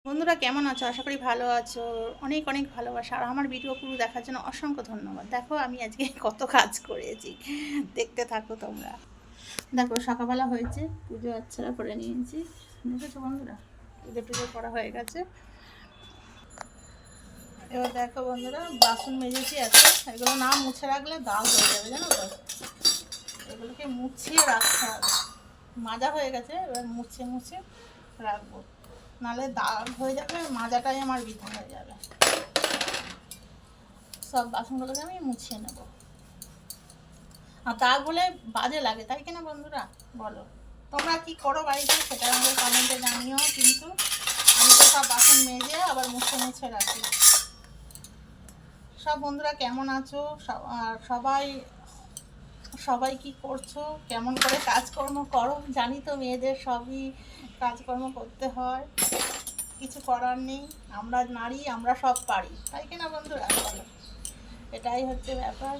বন্ধুরা কেমন আছো? আশা করি ভালো আছো। অনেক অনেক ভালোবাসা আর আমার ভিডিও পুরো দেখার জন্য অসংখ্য ধন্যবাদ। দেখো আমি আজকে কত কাজ করেছি, দেখতে থাকো তোমরা। দেখো সকালবেলা হয়েছে, পুজো আচ্ছারা করে নিয়েছি, দেখেছো বন্ধুরা, পুজো টুজো করা হয়ে গেছে। এবার দেখো বন্ধুরা, বাসন মেজেছি এত, এগুলো না মুছে রাখলে দাগ হয়ে যাবে, জানো তো। এগুলোকে মুছিয়ে রাখতে হবে। মাজা হয়ে গেছে, এবার মুছে মুছে রাখবো, নাহলে দাগ হয়ে যাবে, মাজাটাই আমার বৃথা হয়ে যাবে। সব বাসনগুলোকে আমি মুছিয়ে নেব। আর দাগ হলে বাজে লাগে, তাই কিনা বন্ধুরা, বলো তোমরা কি করো বাড়িতে, সেটা আমাদের কমেন্টে জানিও। কিন্তু আমি তো সব বাসন মেজে আবার মুছে মুছে রাখি। সব বন্ধুরা কেমন আছো? আর সবাই সবাই কি করছো, কেমন করে কাজকর্ম করো? জানি তো মেয়েদের সবই কাজকর্ম করতে হয়, কিছু করার নেই। আমরা নারী, আমরা সব পারি, তাই কিনা বন্ধুরা, বলো। এটাই হচ্ছে ব্যাপার।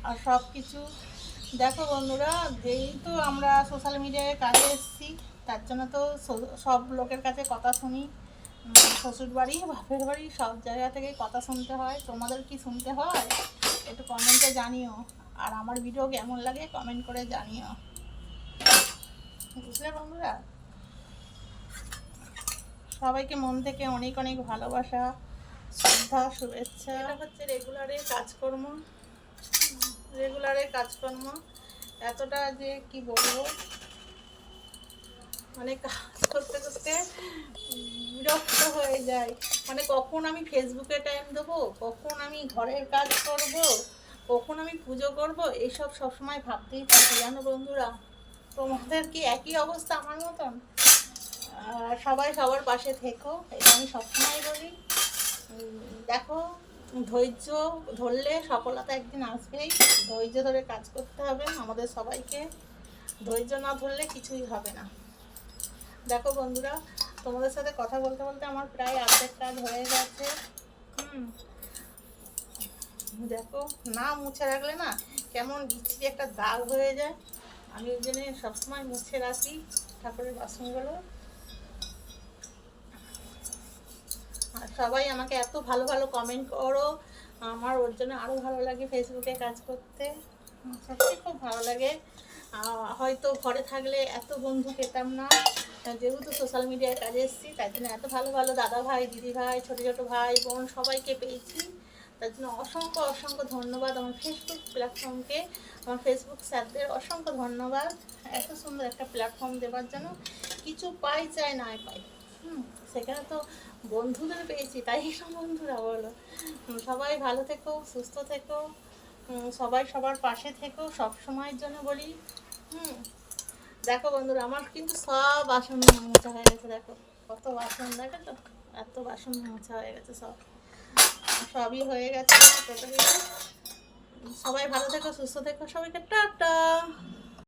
আর সব কিছু দেখো বন্ধুরা, যেই তো আমরা সোশ্যাল মিডিয়ায় কাজে এসেছি, তার জন্য তো সব লোকের কাছে কথা শুনি। শ্বশুর বাড়ি, বাপের বাড়ি, সব জায়গা থেকে কথা শুনতে হয়। তোমাদের কি শুনতে হয়? একটু কমেন্টে জানিও। আর আমার ভিডিও কেমন লাগে কমেন্ট করে জানিও, বুঝলে বন্ধুরা। সবাইকে মন থেকে অনেক অনেক ভালোবাসা, শ্রদ্ধা, শুভেচ্ছা। এটা হচ্ছে রেগুলারের কাজকর্ম। রেগুলারের কাজকর্ম এতটা যে কি বলবো, মানে কাজ করতে করতে বিরক্ত হয়ে যায়। মানে কখন আমি ফেসবুকে টাইম দেবো, কখন আমি ঘরের কাজ করব, কখন আমি পুজো করব, এইসব সবসময় ভাবতেই থাকি, জানো বন্ধুরা। তোমাদের কি একই অবস্থা আমার মতন? সবাই সবার পাশে থেকো, এটা আমি সবসময় বলি। দেখো, ধৈর্য ধরলে সফলতা একদিন আসবেই। ধৈর্য ধরে কাজ করতে হবে আমাদের সবাইকে। ধৈর্য না ধরলে কিছুই হবে না। দেখো বন্ধুরা, তোমাদের সাথে কথা বলতে বলতে আমার প্রায় অর্ধেক কাজ হয়ে গেছে। দেখো, না মুছে রাখলে না কেমন বিচ্ছিরি একটা দাগ হয়ে যায়। আমি ওই জন্য সবসময় মুছে রাখি ঠাকুরের বাসনগুলো। আর সবাই আমাকে এত ভালো ভালো কমেন্ট করো, আমার ওর জন্য আরও ভালো লাগে ফেসবুকে কাজ করতে, সত্যি খুব ভালো লাগে। হয়তো ঘরে থাকলে এত বন্ধু পেতাম না, যেহেতু সোশ্যাল মিডিয়ায় কাজে এসেছি, তার জন্য এত ভালো ভালো দাদা ভাই, দিদি ভাই, ছোটো ছোটো ভাই বোন সবাইকে পেয়েছি। তার জন্য অসংখ্য অসংখ্য ধন্যবাদ আমার ফেসবুক প্ল্যাটফর্মকে, আমার ফেসবুক স্যারদের অসংখ্য ধন্যবাদ এত সুন্দর একটা প্ল্যাটফর্ম দেওয়ার জন্য। কিছু পাই চাই নাই পাই, সেখানে তো বন্ধুদের পেয়েছি, তাই সব বন্ধুরা, বলো। সবাই ভালো থেকো, সুস্থ থেকো, সবাই সবার পাশে থেকো, সব সময়ের জন্য বলি। দেখো বন্ধুরা, আমার কিন্তু সব বাসন মোছা হয়ে গেছে। দেখো কত বাসন, দেখেছো, এত বাসন মোছা হয়ে গেছে, সবই হয়ে গেছে টোটালি। সবাই ভালো থেকো, সুস্থ থেকো, সবাইকে টাটা।